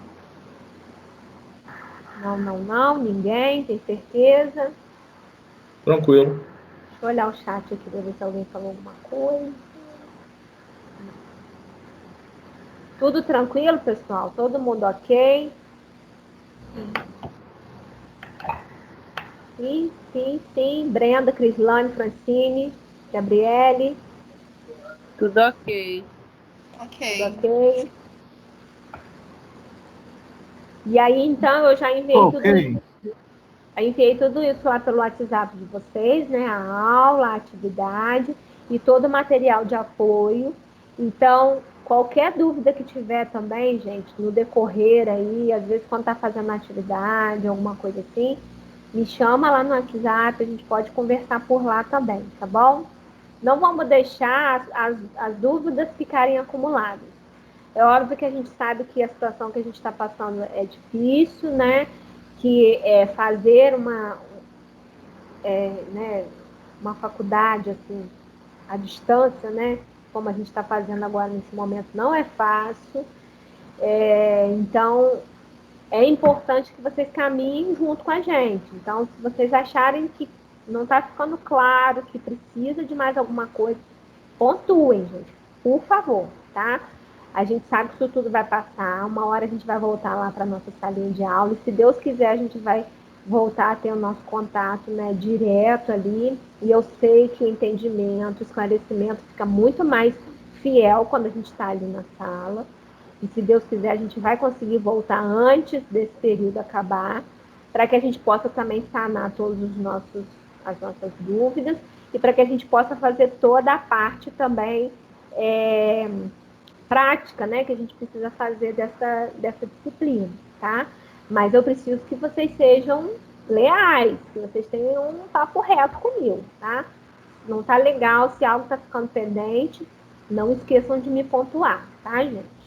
Não, ninguém, tem certeza? Tranquilo. Deixa eu olhar o chat aqui para ver se alguém falou alguma coisa. Tudo tranquilo, pessoal? Todo mundo ok? Sim. Brenda, Crislane, Francine, Gabriele, Tudo ok. tudo Ok. ok? E aí, então, eu já Ok. enviei tudo isso lá pelo WhatsApp de vocês, né? A aula, a atividade e todo o material de apoio. Então, qualquer dúvida que tiver também, gente, no decorrer aí, às vezes quando tá fazendo atividade, alguma coisa assim, me chama lá no WhatsApp, a gente pode conversar por lá também, tá bom? Não vamos deixar as dúvidas ficarem acumuladas. É óbvio que a gente sabe que a situação que a gente está passando é difícil, né? Que fazer né, uma faculdade assim, à distância, né? Como a gente está fazendo agora nesse momento, não é fácil. Então, é importante que vocês caminhem junto com a gente. Então, se vocês acharem que não está ficando claro, que precisa de mais alguma coisa, pontuem, gente, por favor, tá? A gente sabe que isso tudo vai passar, uma hora a gente vai voltar lá para nossa salinha de aula, e se Deus quiser, a gente vai voltar a ter o nosso contato, né, direto ali, e eu sei que o entendimento, o esclarecimento fica muito mais fiel quando a gente está ali na sala, e se Deus quiser, a gente vai conseguir voltar antes desse período acabar, para que a gente possa também sanar todos as nossas dúvidas, e para que a gente possa fazer toda a parte também prática, né, que a gente precisa fazer dessa disciplina, tá? Mas eu preciso que vocês sejam leais, que vocês tenham um papo reto comigo, tá? Não tá legal, se algo tá ficando pendente, não esqueçam de me pontuar, tá, gente?